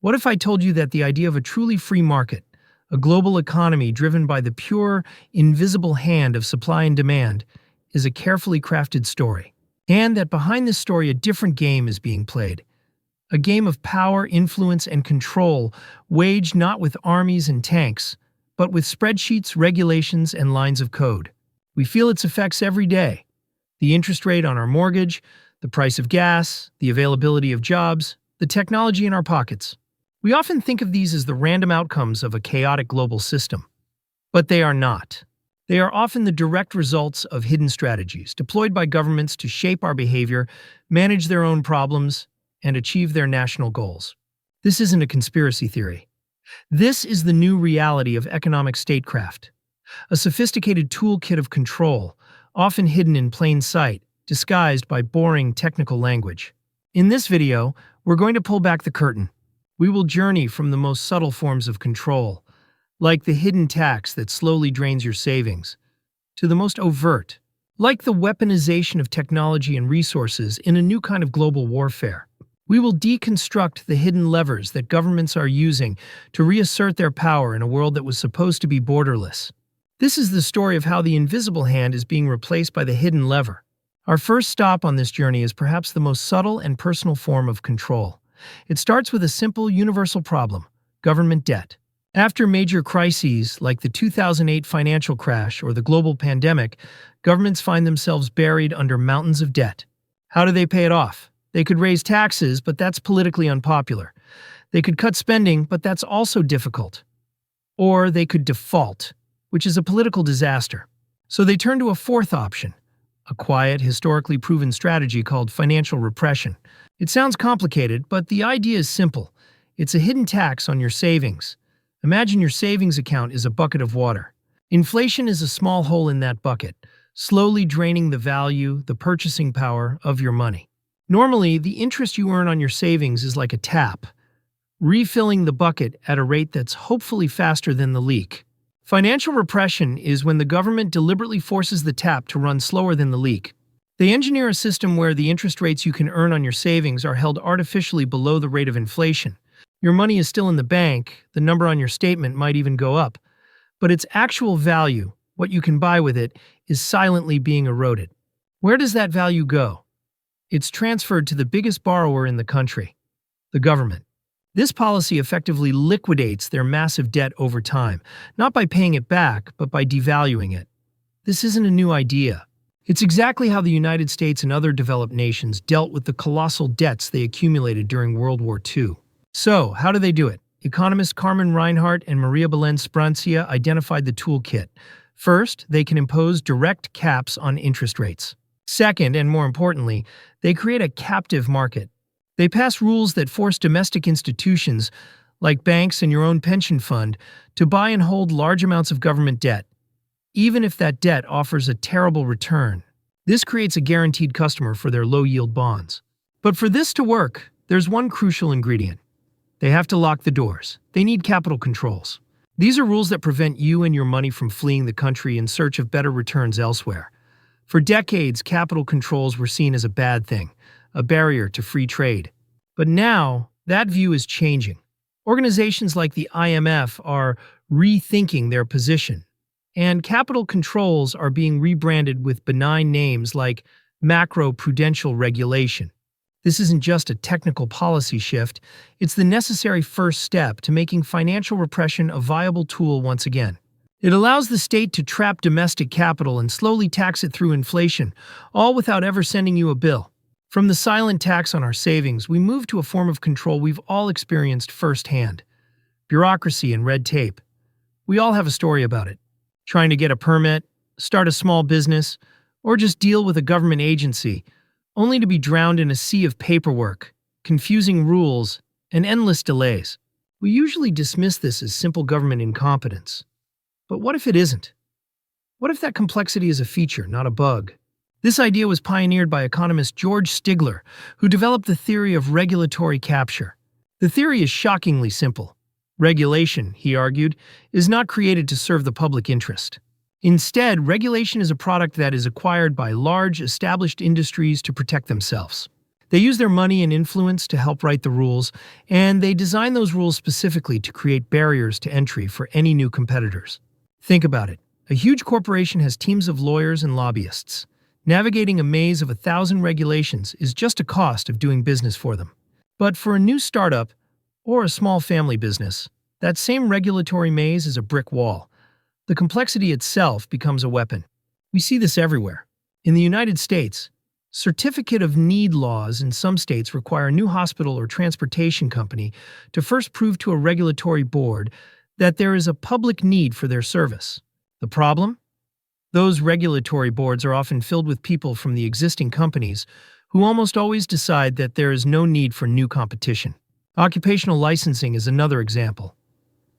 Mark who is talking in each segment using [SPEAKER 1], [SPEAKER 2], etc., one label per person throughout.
[SPEAKER 1] What if I told you that the idea of a truly free market, a global economy driven by the pure, invisible hand of supply and demand, is a carefully crafted story? And that behind this story a different game is being played. A game of power, influence, and control, waged not with armies and tanks, but with spreadsheets, regulations, and lines of code. We feel its effects every day. The interest rate on our mortgage, the price of gas, the availability of jobs, the technology in our pockets. We often think of these as the random outcomes of a chaotic global system. But they are not. They are often the direct results of hidden strategies deployed by governments to shape our behavior, manage their own problems, and achieve their national goals. This isn't a conspiracy theory. This is the new reality of economic statecraft, a sophisticated toolkit of control, often hidden in plain sight, disguised by boring technical language. In this video, we're going to pull back the curtain. We will journey from the most subtle forms of control, like the hidden tax that slowly drains your savings, to the most overt, like the weaponization of technology and resources in a new kind of global warfare. We will deconstruct the hidden levers that governments are using to reassert their power in a world that was supposed to be borderless. This is the story of how the invisible hand is being replaced by the hidden lever. Our first stop on this journey is perhaps the most subtle and personal form of control. It starts with a simple, universal problem: government debt. After major crises like the 2008 financial crash or the global pandemic, governments find themselves buried under mountains of debt. How do they pay it off? They could raise taxes, but that's politically unpopular. They could cut spending, but that's also difficult. Or they could default, which is a political disaster. So they turn to a fourth option, a quiet, historically proven strategy called financial repression. It sounds complicated, but the idea is simple. It's a hidden tax on your savings. Imagine your savings account is a bucket of water. Inflation is a small hole in that bucket, slowly draining the value, the purchasing power of your money. Normally, the interest you earn on your savings is like a tap, refilling the bucket at a rate that's hopefully faster than the leak. Financial repression is when the government deliberately forces the tap to run slower than the leak. They engineer a system where the interest rates you can earn on your savings are held artificially below the rate of inflation. Your money is still in the bank, the number on your statement might even go up, but its actual value, what you can buy with it, is silently being eroded. Where does that value go? It's transferred to the biggest borrower in the country, the government. This policy effectively liquidates their massive debt over time, not by paying it back, but by devaluing it. This isn't a new idea. It's exactly how the United States and other developed nations dealt with the colossal debts they accumulated during World War II. So, how do they do it? Economists Carmen Reinhart and Maria Belén Sprancia identified the toolkit. First, they can impose direct caps on interest rates. Second, and more importantly, they create a captive market. They pass rules that force domestic institutions, like banks and your own pension fund, to buy and hold large amounts of government debt, even if that debt offers a terrible return. This creates a guaranteed customer for their low-yield bonds. But for this to work, there's one crucial ingredient. They have to lock the doors. They need capital controls. These are rules that prevent you and your money from fleeing the country in search of better returns elsewhere. For decades, capital controls were seen as a bad thing, a barrier to free trade. But now, that view is changing. Organizations like the IMF are rethinking their position, and capital controls are being rebranded with benign names like macro-prudential regulation. This isn't just a technical policy shift, it's the necessary first step to making financial repression a viable tool once again. It allows the state to trap domestic capital and slowly tax it through inflation, all without ever sending you a bill. From the silent tax on our savings, we move to a form of control we've all experienced firsthand: bureaucracy and red tape. We all have a story about it. Trying to get a permit, start a small business, or just deal with a government agency, only to be drowned in a sea of paperwork, confusing rules, and endless delays. We usually dismiss this as simple government incompetence. But what if it isn't? What if that complexity is a feature, not a bug? This idea was pioneered by economist George Stigler, who developed the theory of regulatory capture. The theory is shockingly simple. Regulation, he argued, is not created to serve the public interest. Instead, regulation is a product that is acquired by large, established industries to protect themselves. They use their money and influence to help write the rules, and they design those rules specifically to create barriers to entry for any new competitors. Think about it. A huge corporation has teams of lawyers and lobbyists. Navigating a maze of 1,000 regulations is just a cost of doing business for them. But for a new startup or a small family business, that same regulatory maze is a brick wall. The complexity itself becomes a weapon. We see this everywhere. In the United States, certificate of need laws in some states require a new hospital or transportation company to first prove to a regulatory board that there is a public need for their service. The problem? Those regulatory boards are often filled with people from the existing companies who almost always decide that there is no need for new competition. Occupational licensing is another example.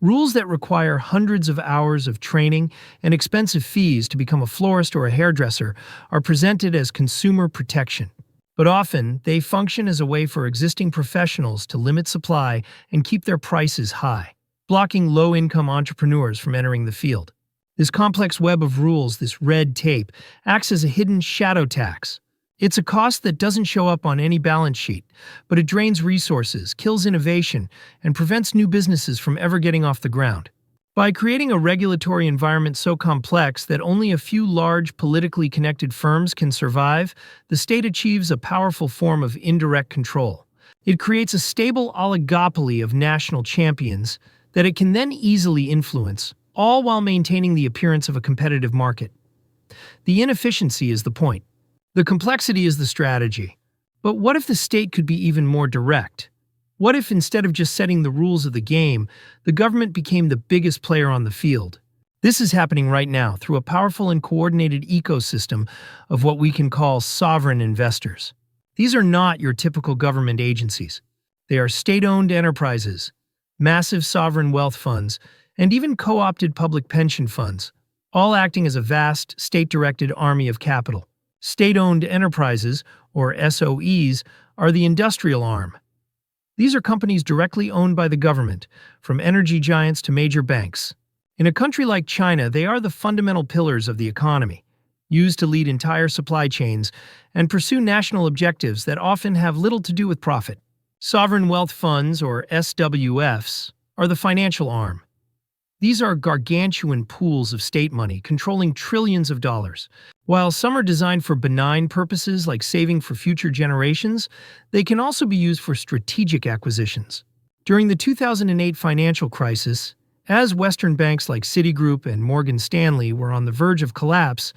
[SPEAKER 1] Rules that require hundreds of hours of training and expensive fees to become a florist or a hairdresser are presented as consumer protection. But often, they function as a way for existing professionals to limit supply and keep their prices high, blocking low-income entrepreneurs from entering the field. This complex web of rules, this red tape, acts as a hidden shadow tax. It's a cost that doesn't show up on any balance sheet, but it drains resources, kills innovation, and prevents new businesses from ever getting off the ground. By creating a regulatory environment so complex that only a few large, politically connected firms can survive, the state achieves a powerful form of indirect control. It creates a stable oligopoly of national champions that it can then easily influence, all while maintaining the appearance of a competitive market. The inefficiency is the point. The complexity is the strategy. But what if the state could be even more direct? What if instead of just setting the rules of the game, the government became the biggest player on the field? This is happening right now through a powerful and coordinated ecosystem of what we can call sovereign investors. These are not your typical government agencies. They are state-owned enterprises, massive sovereign wealth funds, and even co-opted public pension funds, all acting as a vast, state-directed army of capital. State-owned enterprises, or SOEs, are the industrial arm. These are companies directly owned by the government, from energy giants to major banks. In a country like China, they are the fundamental pillars of the economy, used to lead entire supply chains and pursue national objectives that often have little to do with profit. Sovereign wealth funds, or SWFs, are the financial arm. These are gargantuan pools of state money controlling trillions of dollars. While some are designed for benign purposes like saving for future generations, they can also be used for strategic acquisitions. During the 2008 financial crisis, as Western banks like Citigroup and Morgan Stanley were on the verge of collapse,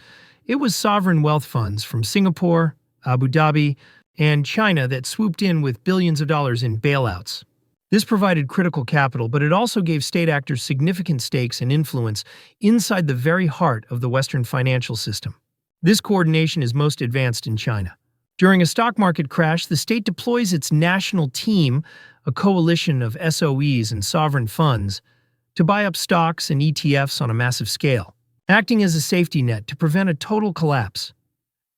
[SPEAKER 1] it was sovereign wealth funds from Singapore, Abu Dhabi, and China that swooped in with billions of dollars in bailouts. This provided critical capital, but it also gave state actors significant stakes and influence inside the very heart of the Western financial system. This coordination is most advanced in China. During a stock market crash, the state deploys its national team, a coalition of SOEs and sovereign funds, to buy up stocks and ETFs on a massive scale, acting as a safety net to prevent a total collapse.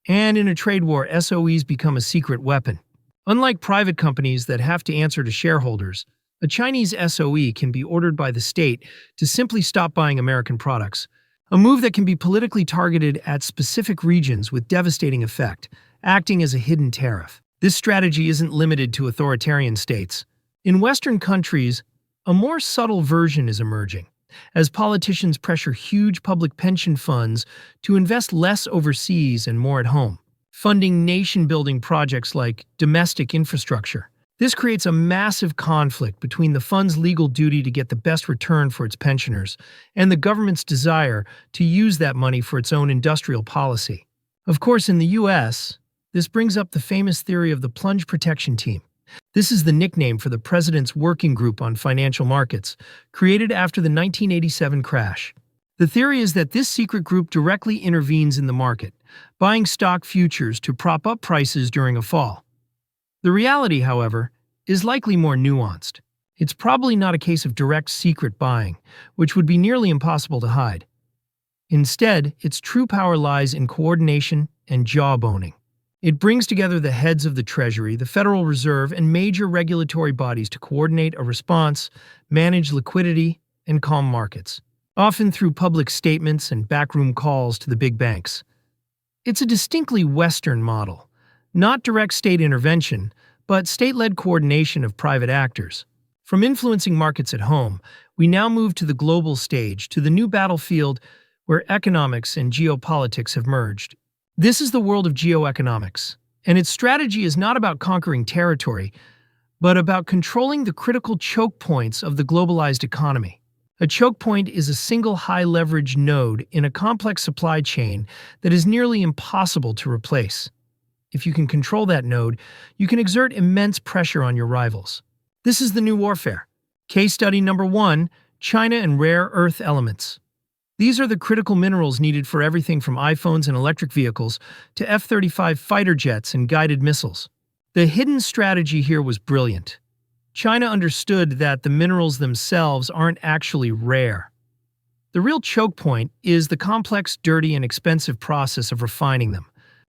[SPEAKER 1] And in a trade war, SOEs become a secret weapon. Unlike private companies that have to answer to shareholders, a Chinese SOE can be ordered by the state to simply stop buying American products, a move that can be politically targeted at specific regions with devastating effect, acting as a hidden tariff. This strategy isn't limited to authoritarian states. In Western countries, a more subtle version is emerging, as politicians pressure huge public pension funds to invest less overseas and more at home, funding nation-building projects like domestic infrastructure. This creates a massive conflict between the fund's legal duty to get the best return for its pensioners and the government's desire to use that money for its own industrial policy. Of course, in the US, this brings up the famous theory of the plunge protection team. This is the nickname for the President's Working Group on Financial Markets, created after the 1987 crash. The theory is that this secret group directly intervenes in the market, buying stock futures to prop up prices during a fall. The reality, however, is likely more nuanced. It's probably not a case of direct secret buying, which would be nearly impossible to hide. Instead, its true power lies in coordination and jawboning. It brings together the heads of the Treasury, the Federal Reserve, and major regulatory bodies to coordinate a response, manage liquidity, and calm markets, often through public statements and backroom calls to the big banks. It's a distinctly Western model, Not direct state intervention, but state-led coordination of private actors. From influencing markets at home, we now move to the global stage, to the new battlefield where economics and geopolitics have merged. This is the world of geoeconomics, and its strategy is not about conquering territory, but about controlling the critical choke points of the globalized economy. A choke point is a single high-leverage node in a complex supply chain that is nearly impossible to replace. If you can control that node, you can exert immense pressure on your rivals. This is the new warfare. Case study number 1, China and rare earth elements. These are the critical minerals needed for everything from iPhones and electric vehicles to F-35 fighter jets and guided missiles. The hidden strategy here was brilliant. China understood that the minerals themselves aren't actually rare. The real choke point is the complex, dirty, and expensive process of refining them.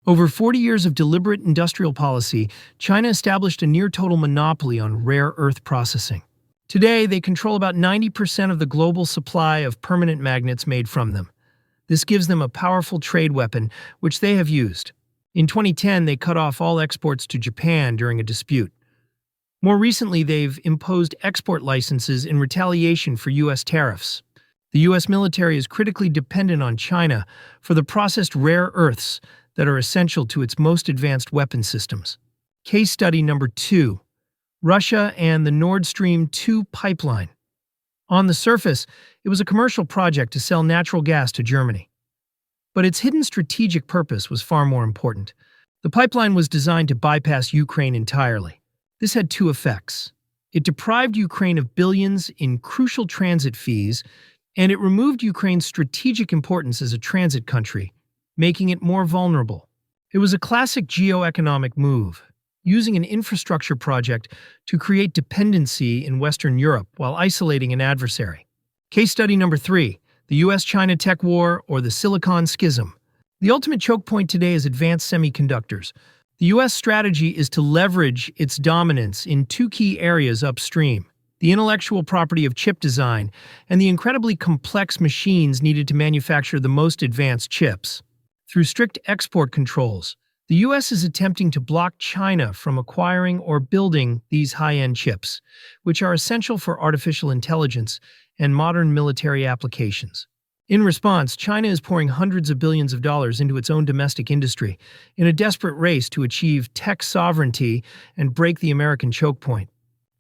[SPEAKER 1] Over 40 years of deliberate industrial policy, China established a near-total monopoly on rare earth processing. Today, they control about 90% of the global supply of permanent magnets made from them. This gives them a powerful trade weapon, which they have used. In 2010, they cut off all exports to Japan during a dispute. More recently, they've imposed export licenses in retaliation for U.S. tariffs. The U.S. military is critically dependent on China for the processed rare earths that are essential to its most advanced weapon systems. Case study number 2, Russia and the Nord Stream 2 pipeline. On the surface, it was a commercial project to sell natural gas to Germany. But its hidden strategic purpose was far more important. The pipeline was designed to bypass Ukraine entirely. This had 2 effects. It deprived Ukraine of billions in crucial transit fees, and it removed Ukraine's strategic importance as a transit country, making it more vulnerable. It was a classic geoeconomic move, using an infrastructure project to create dependency in Western Europe while isolating an adversary. Case study number 3, the US-China tech war or the Silicon Schism. The ultimate choke point today is advanced semiconductors. The US strategy is to leverage its dominance in 2 key areas upstream: the intellectual property of chip design and the incredibly complex machines needed to manufacture the most advanced chips. Through strict export controls, the U.S. is attempting to block China from acquiring or building these high-end chips, which are essential for artificial intelligence and modern military applications. In response, China is pouring hundreds of billions of dollars into its own domestic industry in a desperate race to achieve tech sovereignty and break the American choke point.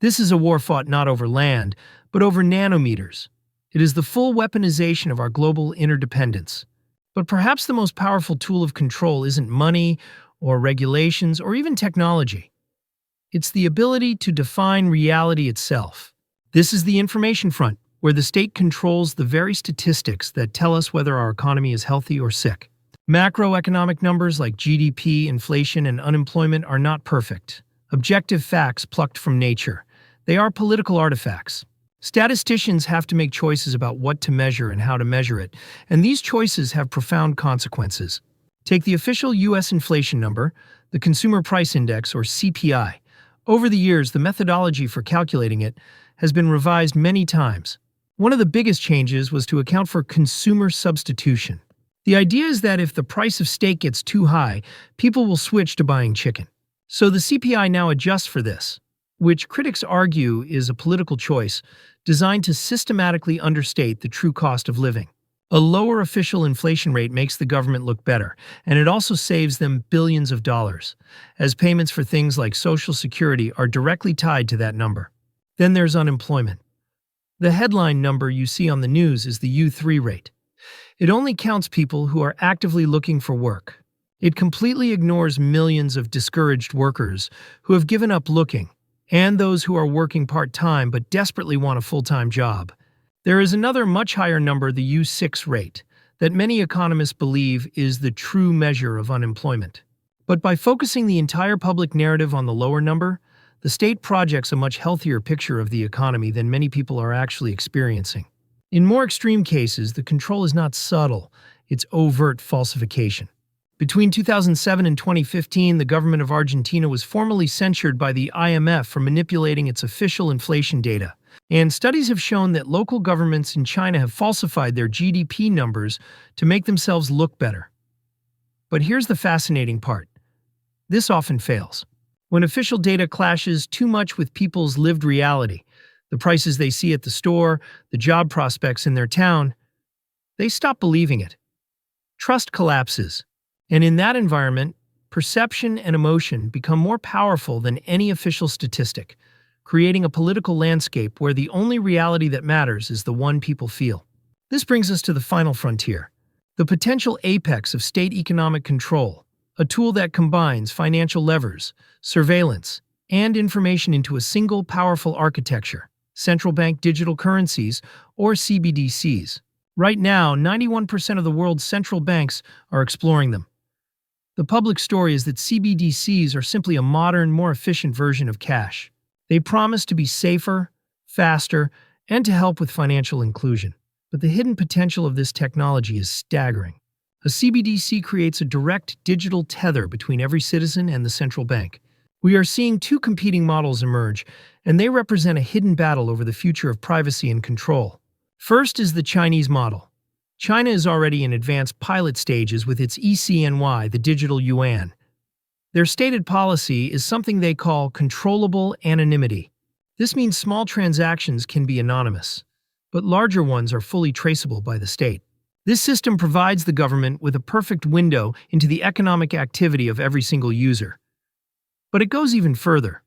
[SPEAKER 1] This is a war fought not over land, but over nanometers. It is the full weaponization of our global interdependence. But perhaps the most powerful tool of control isn't money or regulations or even technology. It's the ability to define reality itself. This is the information front, where the state controls the very statistics that tell us whether our economy is healthy or sick. Macroeconomic numbers like GDP, inflation, and unemployment are not perfect. Objective facts plucked from nature. They are political artifacts. Statisticians have to make choices about what to measure and how to measure it, and these choices have profound consequences. Take the official U.S. inflation number, the Consumer Price Index, or CPI. Over the years, the methodology for calculating it has been revised many times. One of the biggest changes was to account for consumer substitution. The idea is that if the price of steak gets too high, people will switch to buying chicken. So the CPI now adjusts for this, which critics argue is a political choice designed to systematically understate the true cost of living. A lower official inflation rate makes the government look better, and it also saves them billions of dollars, as payments for things like Social Security are directly tied to that number. Then there's unemployment. The headline number you see on the news is the U3 rate. It only counts people who are actively looking for work. It completely ignores millions of discouraged workers who have given up looking, and those who are working part-time but desperately want a full-time job. There is another much higher number, the U6 rate, that many economists believe is the true measure of unemployment. But by focusing the entire public narrative on the lower number, the state projects a much healthier picture of the economy than many people are actually experiencing. In more extreme cases, the control is not subtle, it's overt falsification. Between 2007 and 2015, the government of Argentina was formally censured by the IMF for manipulating its official inflation data. And studies have shown that local governments in China have falsified their GDP numbers to make themselves look better. But here's the fascinating part. This often fails. When official data clashes too much with people's lived reality, the prices they see at the store, the job prospects in their town, they stop believing it. Trust collapses. And in that environment, perception and emotion become more powerful than any official statistic, creating a political landscape where the only reality that matters is the one people feel. This brings us to the final frontier, the potential apex of state economic control, a tool that combines financial levers, surveillance, and information into a single powerful architecture, central bank digital currencies, or CBDCs. Right now, 91% of the world's central banks are exploring them. The public story is that CBDCs are simply a modern, more efficient version of cash. They promise to be safer, faster, and to help with financial inclusion. But the hidden potential of this technology is staggering. A CBDC creates a direct digital tether between every citizen and the central bank. We are seeing two competing models emerge, and they represent a hidden battle over the future of privacy and control. First is the Chinese model. China is already in advanced pilot stages with its ECNY, the digital yuan. Their stated policy is something they call controllable anonymity. This means small transactions can be anonymous, but larger ones are fully traceable by the state. This system provides the government with a perfect window into the economic activity of every single user. But it goes even further.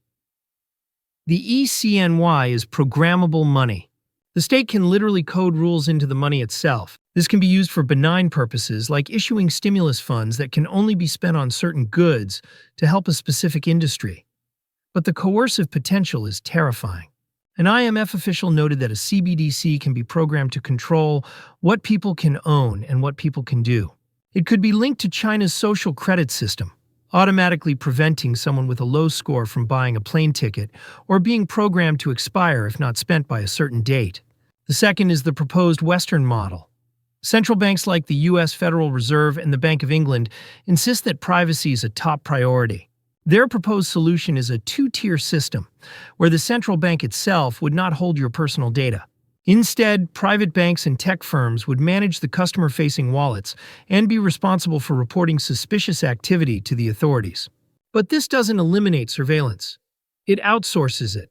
[SPEAKER 1] The ECNY is programmable money. The state can literally code rules into the money itself. This can be used for benign purposes like issuing stimulus funds that can only be spent on certain goods to help a specific industry. But the coercive potential is terrifying. An IMF official noted that a CBDC can be programmed to control what people can own and what people can do. It could be linked to China's social credit system, automatically preventing someone with a low score from buying a plane ticket or being programmed to expire if not spent by a certain date. The second is the proposed Western model. Central banks like the U.S. Federal Reserve and the Bank of England insist that privacy is a top priority. Their proposed solution is a two-tier system, where the central bank itself would not hold your personal data. Instead, private banks and tech firms would manage the customer-facing wallets and be responsible for reporting suspicious activity to the authorities. But this doesn't eliminate surveillance. It outsources it.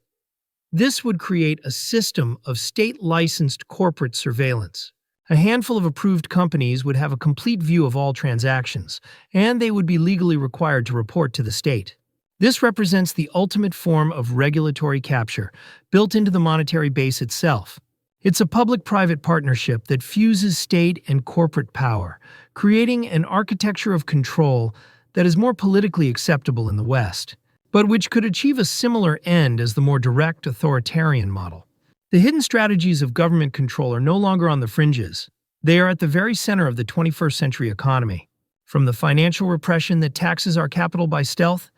[SPEAKER 1] This would create a system of state-licensed corporate surveillance. A handful of approved companies would have a complete view of all transactions, and they would be legally required to report to the state. This represents the ultimate form of regulatory capture, built into the monetary base itself. It's a public-private partnership that fuses state and corporate power, creating an architecture of control that is more politically acceptable in the West, but which could achieve a similar end as the more direct authoritarian model. The hidden strategies of government control are no longer on the fringes. They are at the very center of the 21st century economy. From the financial repression that taxes our capital by stealth,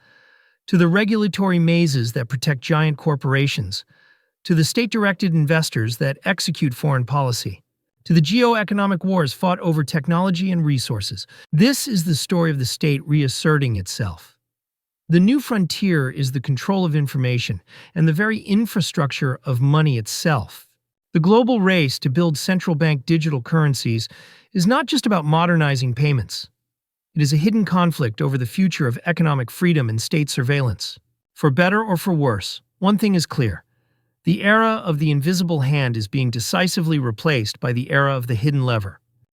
[SPEAKER 1] to the regulatory mazes that protect giant corporations, to the state-directed investors that execute foreign policy, to the geo-economic wars fought over technology and resources. This is the story of the state reasserting itself. The new frontier is the control of information and the very infrastructure of money itself. The global race to build central bank digital currencies is not just about modernizing payments. It is a hidden conflict over the future of economic freedom and state surveillance. For better or for worse, one thing is clear. The era of the invisible hand is being decisively replaced by the era of the hidden lever.